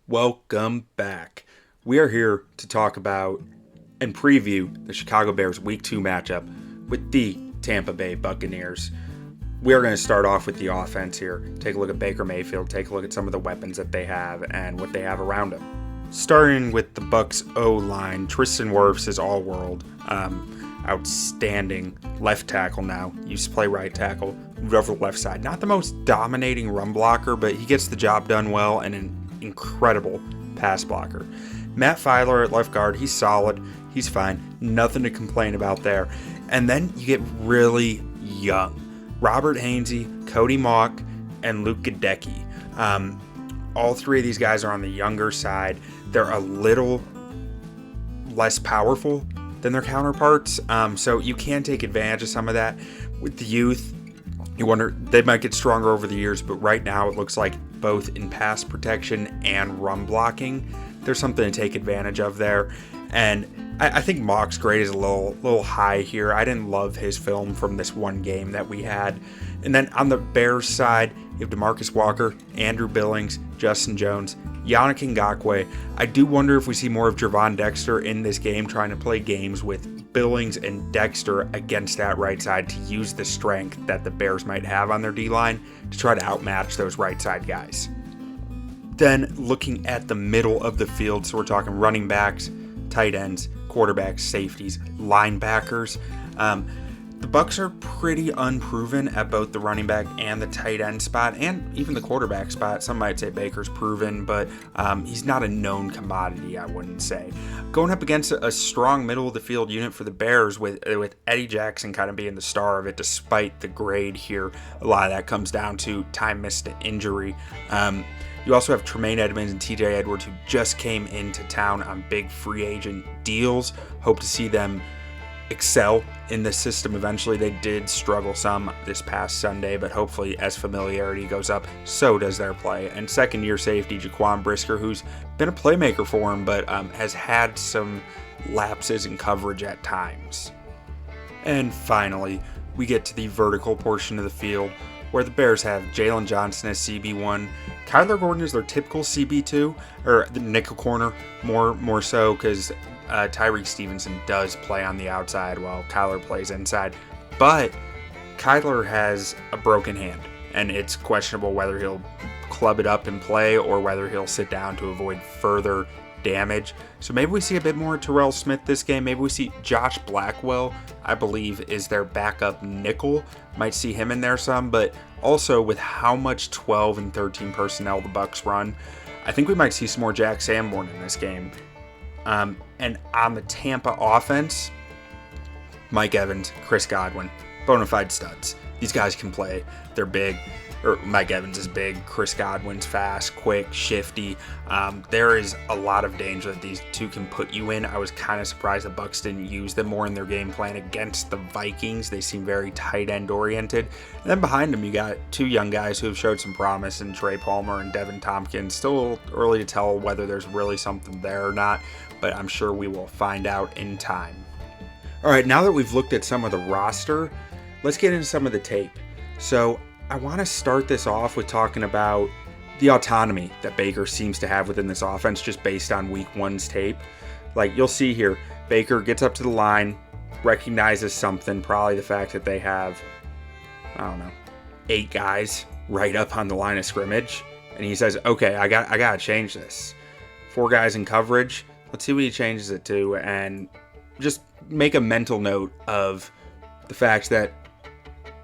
Welcome back. We are here to talk about and preview the Chicago Bears Week 2 matchup with the Tampa Bay Buccaneers. We are going to start off with the offense here. Take a look at Baker Mayfield, take a look at some of the weapons that they have and what they have around them. Starting with the Bucs O-line, Tristan Wirfs is all-world. Outstanding left tackle now. Used to play right tackle, moved over the left side. Not the most dominating run blocker, but he gets the job done well and an incredible pass blocker. Matt Filer at left guard, he's solid. He's fine. Nothing to complain about there. And then you get really young. Robert Hainsey, Cody Mauch, and Luke Gadecki. All three of these guys are on the younger side. They're a little less powerful than their counterparts, so you can take advantage of some of that. With the youth, you wonder, they might get stronger over the years, but right now it looks like both in pass protection and run blocking, there's something to take advantage of there. And I think Mauch's grade is a little high here. I didn't love his film from this one game that we had. And then on the Bears side, you have DeMarcus Walker, Andrew Billings, Justin Jones, Yannick Ngakoue. I do wonder if we see more of Javon Dexter in this game, trying to play games with Billings and Dexter against that right side to use the strength that the Bears might have on their D-line to try to outmatch those right side guys. Then looking at the middle of the field, so we're talking running backs, tight ends, quarterbacks, safeties, linebackers. The Bucs are pretty unproven at both the running back and the tight end spot, and even the quarterback spot. Some might say Baker's proven, but he's not a known commodity, I wouldn't say. Going up against a strong middle of the field unit for the Bears with Eddie Jackson kind of being the star of it, despite the grade here. A lot of that comes down to time missed to injury. You also have Tremaine Edmonds and TJ Edwards, who just came into town on big free agent deals. Hope to see them excel in this system eventually. They did struggle some this past Sunday, but hopefully as familiarity goes up, so does their play. And second-year safety Jaquan Brisker, who's been a playmaker for him, but has had some lapses in coverage at times. And finally, we get to the vertical portion of the field, where the Bears have Jalen Johnson as CB1, Kyler Gordon is their typical CB2, or the nickel corner, more so, because Tyreek Stevenson does play on the outside while Kyler plays inside. But Kyler has a broken hand, and it's questionable whether he'll club it up and play or whether he'll sit down to avoid further damage. So maybe we see a bit more Terrell Smith this game. Maybe we see Josh Blackwell, I believe, is their backup nickel. Might see him in there some, but also with how much 12 and 13 personnel the Bucs run, I think we might see some more Jack Sanborn in this game. And on the Tampa offense, Mike Evans, Chris Godwin, bona fide studs. These guys can play. They're big. Mike Evans is big. Chris Godwin's fast, quick, shifty. There is a lot of danger that these two can put you in. I was kind of surprised the Bucs didn't use them more in their game plan against the Vikings. They seem very tight end oriented. And then behind them, you got two young guys who have showed some promise in Trey Palmer and Devin Tompkins. Still a little early to tell whether there's really something there or not, but I'm sure we will find out in time. All right, now that we've looked at some of the roster, let's get into some of the tape. So I want to start this off with talking about the autonomy that Baker seems to have within this offense just based on week one's tape. Like you'll see here, Baker gets up to the line, recognizes something, probably the fact that they have, 8 guys right up on the line of scrimmage. And he says, okay, I got to change this. 4 guys in coverage. Let's see what he changes it to, and just make a mental note of the fact that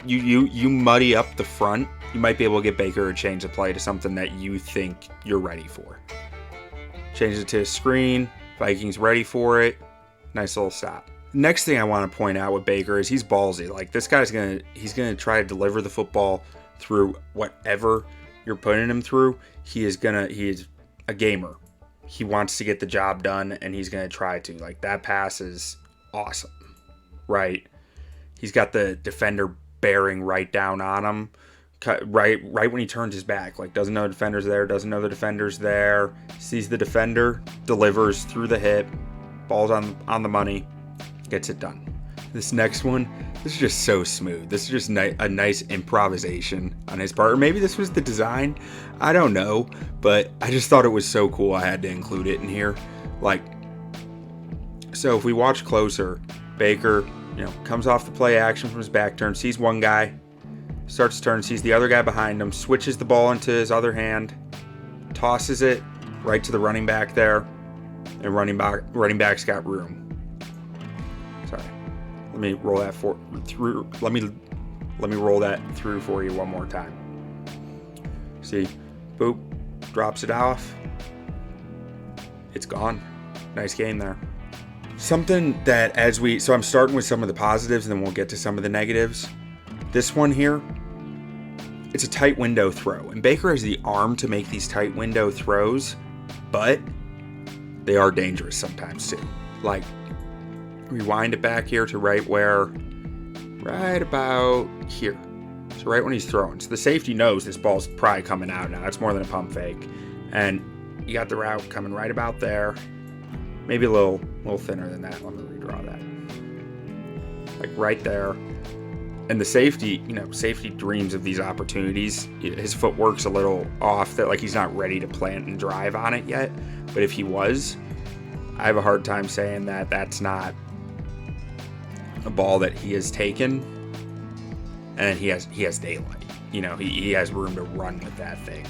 you muddy up the front, you might be able to get Baker to change the play to something that you think you're ready for. Change it to a screen, Vikings ready for it, nice little stop. Next thing I want to point out with Baker is he's ballsy. Like this guy's he's gonna try to deliver the football through whatever you're putting him through. He is a gamer. He wants to get the job done, and he's gonna try to. Like that pass is awesome, right? He's got the defender bearing right down on him, right when he turns his back. Like doesn't know the defender's there, doesn't know the defender's there. Sees the defender, delivers through the hip, ball's on the money, gets it done. This next one, This is just so smooth. This is just a nice improvisation on his part. Or maybe this was the design. I don't know. But I just thought it was so cool I had to include it in here. Like, so if we watch closer, Baker, comes off the play action from his back turn, sees one guy, starts to turn, sees the other guy behind him, switches the ball into his other hand, tosses it right to the running back there, and running back's got room. Sorry. Let me roll that through. Let me roll that through for you one more time. See, boop, drops it off. It's gone. Nice game there. Something that so I'm starting with some of the positives and then we'll get to some of the negatives. This one here, it's a tight window throw. And Baker has the arm to make these tight window throws, but they are dangerous sometimes too. Like, rewind it back here to right about here. So right when he's throwing. So the safety knows this ball's probably coming out now. It's more than a pump fake. And you got the route coming right about there. Maybe a little thinner than that. Let me redraw that. Like right there. And the safety, safety dreams of these opportunities. His footwork's a little off, that like he's not ready to plant and drive on it yet. But if he was, I have a hard time saying that that's not a ball that he has taken. And he has daylight. He has room to run with that thing.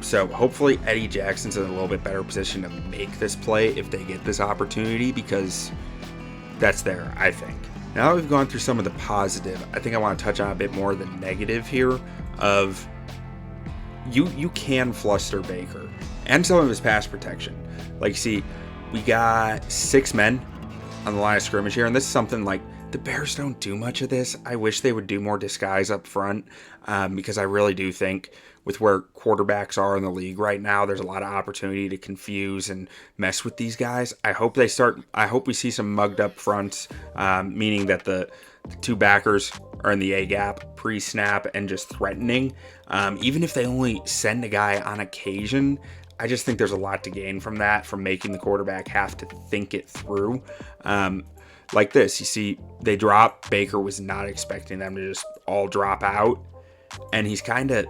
So hopefully Eddie Jackson's in a little bit better position to make this play if they get this opportunity, because that's there, I think. Now that we've gone through some of the positive, I think I want to touch on a bit more of the negative here of you can fluster Baker and some of his pass protection. Like, see, we got 6 men on the line of scrimmage here, and this is something like the Bears don't do much of this. I wish they would do more disguise up front, because I really do think with where quarterbacks are in the league right now, there's a lot of opportunity to confuse and mess with these guys. I hope we see some mugged up fronts, meaning that the 2 backers are in the A gap pre-snap and just threatening. Even if they only send a guy on occasion, I just think there's a lot to gain from that, from making the quarterback have to think it through. Like this, you see, they drop. Baker was not expecting them to just all drop out, and he's kind of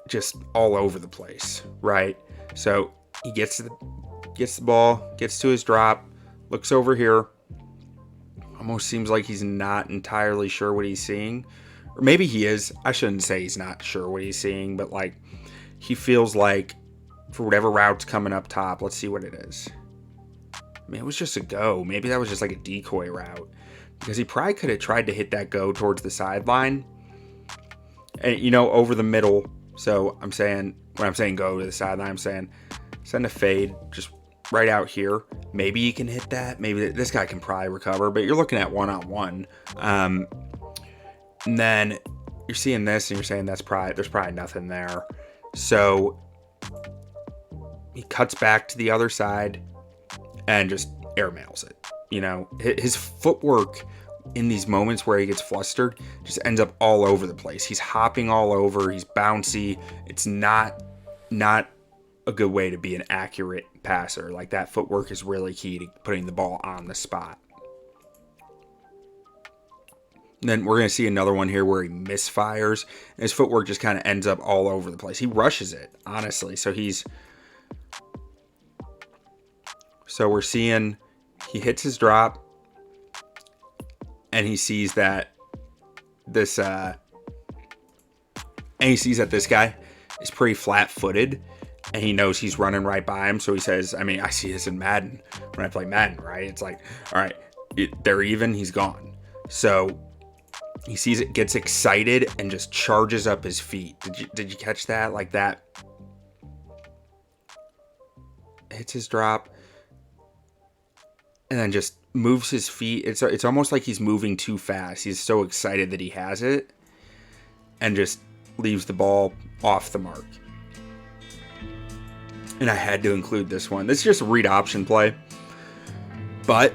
just all over the place, right? So he gets the ball, gets to his drop, looks over here, almost seems like he's not entirely sure what he's seeing, or maybe he is. I shouldn't say he's not sure what he's seeing, but like he feels like for whatever route's coming up top, let's see what it is. I mean, it was just a go. Maybe that was just like a decoy route, because he probably could have tried to hit that go towards the sideline and, over the middle. So I'm saying, when I'm saying go to the sideline, I'm saying send a fade just right out here. Maybe you can hit that. Maybe this guy can probably recover, but you're looking at one-on-one. And then you're seeing this and you're saying there's probably nothing there. So he cuts back to the other side and just airmails it. His footwork in these moments where he gets flustered just ends up all over the place. He's hopping all over. He's bouncy. It's not a good way to be an accurate passer. Like, that footwork is really key to putting the ball on the spot. And then we're going to see another one here where he misfires. And his footwork just kind of ends up all over the place. He rushes it, honestly. So we're seeing he hits his drop, and he sees that this guy is pretty flat-footed, and he knows he's running right by him. So he says, I see this in Madden when I play Madden, right? It's like, all right, they're even, he's gone. So he sees it, gets excited, and just charges up his feet. Did you catch that? Like that. Hits his drop, and then just moves his feet. It's almost like he's moving too fast. He's so excited that he has it, and just leaves the ball off the mark. And I had to include this one. This is just a read option play, but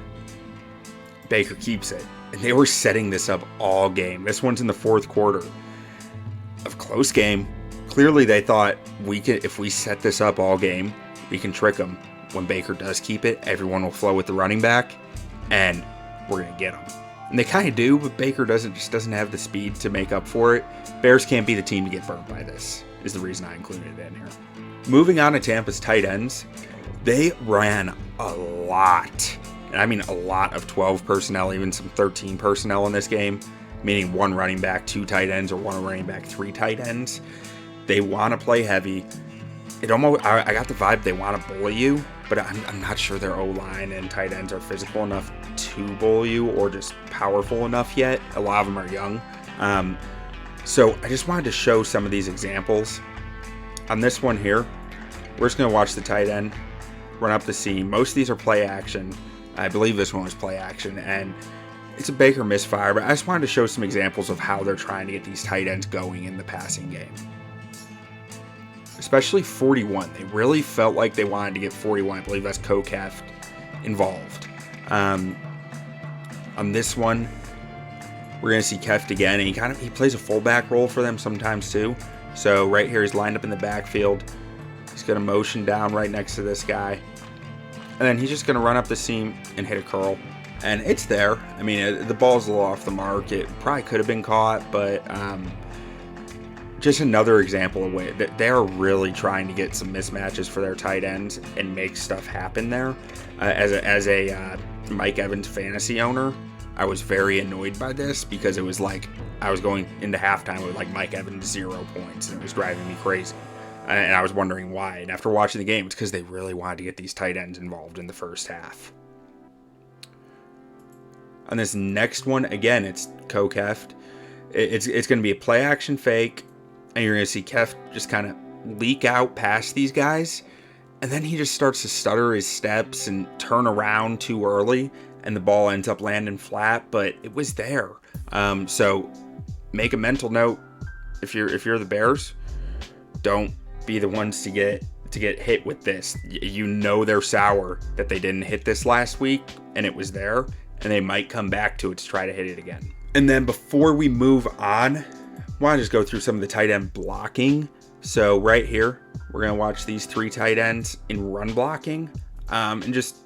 Baker keeps it. And they were setting this up all game. This one's in the fourth quarter. A close game. Clearly they thought, if we set this up all game, we can trick them. When Baker does keep it, everyone will flow with the running back, and we're going to get him. And they kind of do, but Baker just doesn't have the speed to make up for it. Bears can't be the team to get burnt by this, is the reason I included it in here. Moving on to Tampa's tight ends, they ran a lot. And I mean a lot of 12 personnel, even some 13 personnel in this game, meaning one running back, 2 tight ends, or one running back, 3 tight ends. They want to play heavy. I got the vibe they want to bully you, but I'm not sure their O-line and tight ends are physical enough to bully you or just powerful enough yet. A lot of them are young. So I just wanted to show some of these examples. On this one here, we're just going to watch the tight end run up the seam. Most of these are play action. I believe this one was play action, and it's a Baker misfire, but I just wanted to show some examples of how they're trying to get these tight ends going in the passing game. Especially 41. They really felt like they wanted to get 41. I believe that's Kokeft involved. On this one, we're going to see Keft again, and he plays a fullback role for them sometimes too. So right here, he's lined up in the backfield. He's going to motion down right next to this guy. And then he's just going to run up the seam and hit a curl. And it's there. I mean, the ball's a little off the mark. It probably could have been caught, but just another example of way that they're really trying to get some mismatches for their tight ends and make stuff happen there. As a Mike Evans fantasy owner, I was very annoyed by this because it was like I was going into halftime with like Mike Evans 0 points, and it was driving me crazy. And I was wondering why. And after watching the game, it's because they really wanted to get these tight ends involved in the first half. On this next one, again, it's Kokeft. It's going to be a play action fake, and you're going to see Keft just kind of leak out past these guys, and then he just starts to stutter his steps and turn around too early, and the ball ends up landing flat, but it was there. So make a mental note if you're the Bears, don't be the ones to get hit with this. You know they're sour that they didn't hit this last week, and it was there, and they might come back to it to try to hit it again. And then before we move on, I want to just go through some of the tight end blocking. So right here, we're going to watch these 3 tight ends in run blocking. And just,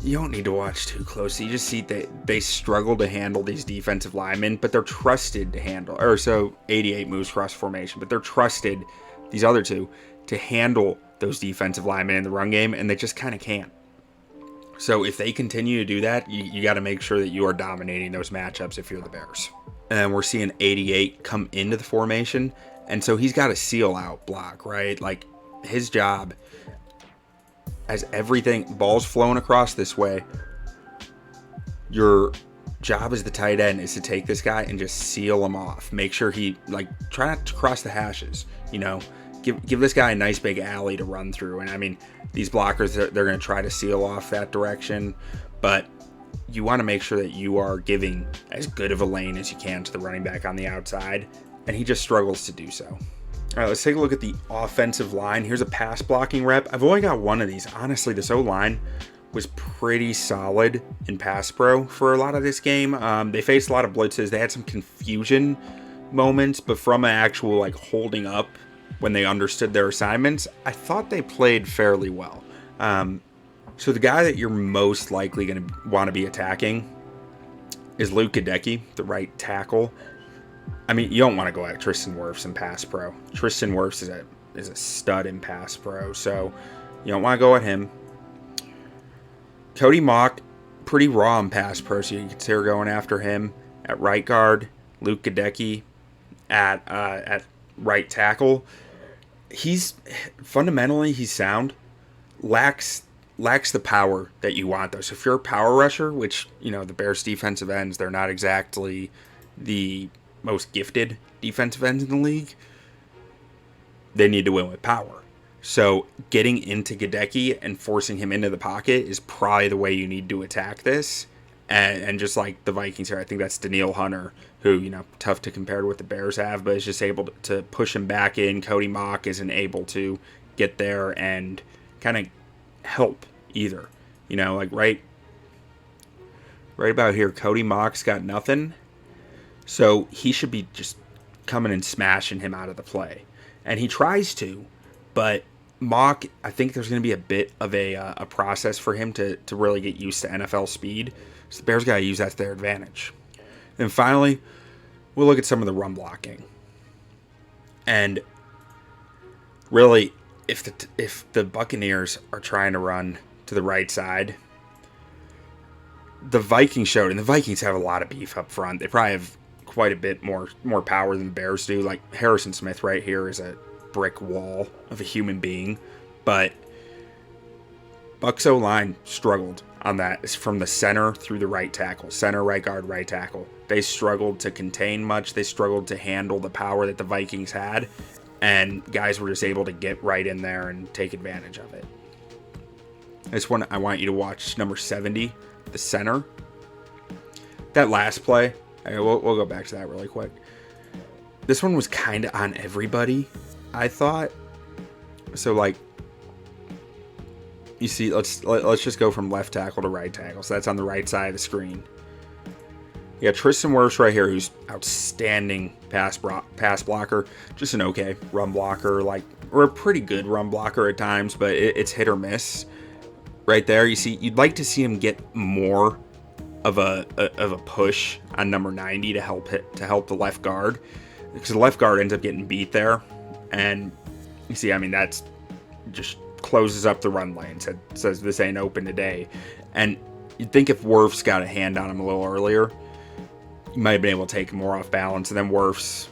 you don't need to watch too closely. You just see that they struggle to handle these defensive linemen, but they're trusted to handle. Or so 88 moves cross formation, but they're trusted, these other 2, to handle those defensive linemen in the run game, and they just kind of can't. So if they continue to do that, you got to make sure that you are dominating those matchups if you're the Bears. And we're seeing 88 come into the formation, and so he's got a seal out block, right? Like, his job, as everything, ball's flowing across this way, your job as the tight end is to take this guy and just seal him off. Make sure he, try not to cross the hashes, Give this guy a nice big alley to run through. And I mean, these blockers, they're going to try to seal off that direction, but you want to make sure that you are giving as good of a lane as you can to the running back on the outside, and he just struggles to do so. All right, let's take a look at the offensive line. Here's a pass blocking rep. I've only got one of these. Honestly, this O-line was pretty solid in pass pro for a lot of this game. They faced a lot of blitzes. They had some confusion moments, but from an actual holding up when they understood their assignments, I thought they played fairly well. So the guy that you're most likely going to want to be attacking is Luke Idzik, the right tackle. I mean, you don't want to go at Tristan Wirfs in pass pro. Tristan Wirfs is a stud in pass pro, so you don't want to go at him. Cody Mock, pretty raw in pass pro, so you can consider going after him at right guard. Luke Idzik at right tackle. He's fundamentally sound, lacks the power that you want though. So if you're a power rusher, which the Bears defensive ends, they're not exactly the most gifted defensive ends in the league. They need to win with power. So getting into Idzik and forcing him into the pocket is probably the way you need to attack this. And just like the Vikings here, I think that's Danielle Hunter, who, tough to compare to what the Bears have, but is just able to push him back in. Cody Mock isn't able to get there and kind of help either. Right about here, Cody Mock's got nothing. So he should be just coming and smashing him out of the play. And he tries to, but Mock, I think there's going to be a bit of a process for him to really get used to NFL speed. So the Bears got to use that to their advantage. And finally, we'll look at some of the run blocking. And really, if the Buccaneers are trying to run to the right side, the Vikings showed, and the Vikings have a lot of beef up front. They probably have quite a bit more power than the Bears do. Like Harrison Smith right here is a brick wall of a human being, but Bucs O-line struggled on that. It's from the center through the right tackle. Center, right guard, right tackle. They struggled to contain much. They struggled to handle the power that the Vikings had, and guys were just able to get right in there and take advantage of it. This one, I want you to watch number 70, the center. That last play, we'll go back to that really quick. This one was kind of on everybody, I thought. So, like, you see, let's just go from left tackle to right tackle. So that's on the right side of the screen. You got Tristan Wirfs right here, who's outstanding pass blocker. Just an okay run blocker, or a pretty good run blocker at times, but it's hit or miss. Right there, you see, you'd like to see him get more of a push on number 90 to help the left guard, because the left guard ends up getting beat there, and you see, I mean, that's just closes up the run lane. Says this ain't open today, and you'd think if Wirfs got a hand on him a little earlier, he might have been able to take him more off balance. And then Wirfs,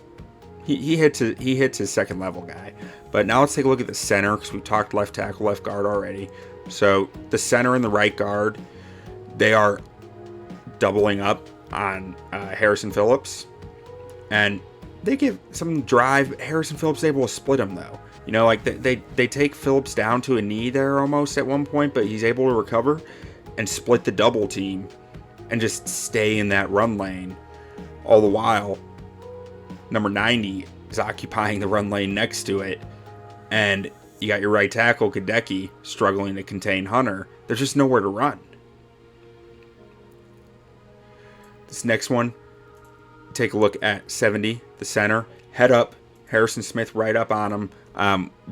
he hits his second level guy. But now let's take a look at the center, because we talked left tackle, left guard already. So the center and the right guard, they are doubling up on Harrison Phillips, and they give some drive. Harrison Phillips is able to split him though. You know, like they take Phillips down to a knee there almost at one point, but he's able to recover and split the double team and just stay in that run lane. All the while, number 90 is occupying the run lane next to it, and you got your right tackle, Kadecki, struggling to contain Hunter. There's just nowhere to run. This next one, take a look at 70, the center. Head up, Harrison Smith right up on him.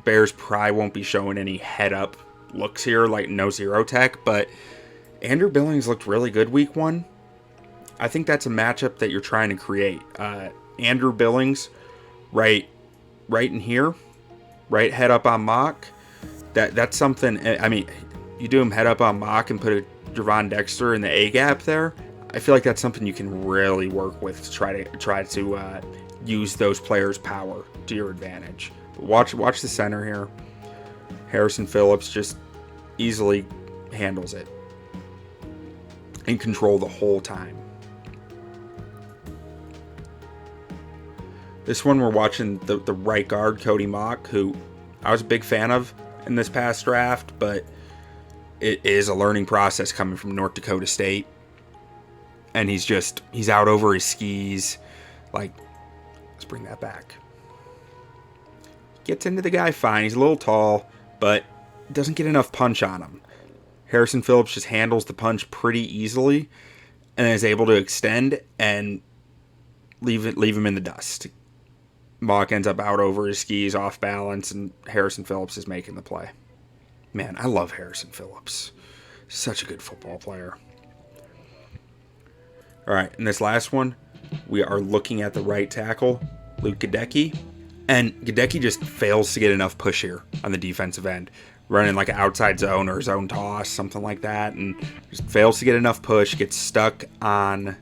Bears probably won't be showing any head up looks here, like no zero tech, but Andrew Billings looked really good week 1. I think that's a matchup that you're trying to create. Andrew Billings right in here, right head up on mock. That's something. I mean, you do him head up on mock and put a Javon Dexter in the A gap there. I feel like that's something you can really work with to try to use those players' power to your advantage. But watch the center here. Harrison Phillips just easily handles it in control the whole time. This one we're watching the right guard, Cody Mock, who I was a big fan of in this past draft, but it is a learning process coming from North Dakota State. And he's out over his skis. Like, let's bring that back. Gets into the guy fine. He's a little tall, but doesn't get enough punch on him. Harrison Phillips just handles the punch pretty easily and is able to extend and leave him in the dust. Mock ends up out over his skis, off balance, and Harrison Phillips is making the play. Man, I love Harrison Phillips. Such a good football player. All right, in this last one, we are looking at the right tackle, Luke Gadecki. And Gadecki just fails to get enough push here on the defensive end. Running like an outside zone or zone toss, something like that. And just fails to get enough push, gets stuck on...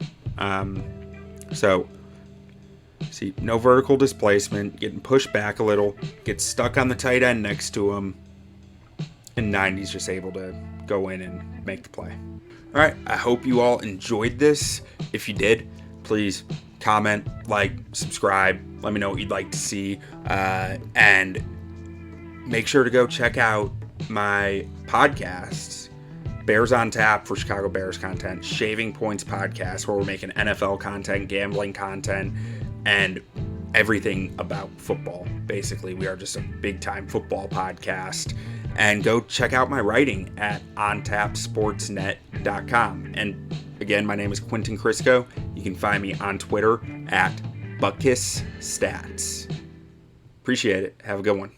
See, no vertical displacement, getting pushed back a little, gets stuck on the tight end next to him, and 90's just able to go in and make the play. All right, I hope you all enjoyed this. If you did, please comment, like, subscribe, let me know what you'd like to see, and make sure to go check out my podcasts, Bears on Tap for Chicago Bears content, Shaving Points podcast, where we're making NFL content, gambling content, and everything about football. Basically, we are just a big-time football podcast. And go check out my writing at ontapsportsnet.com. And again, my name is Quentin Crisco. You can find me on Twitter at BuckissStats. Appreciate it. Have a good one.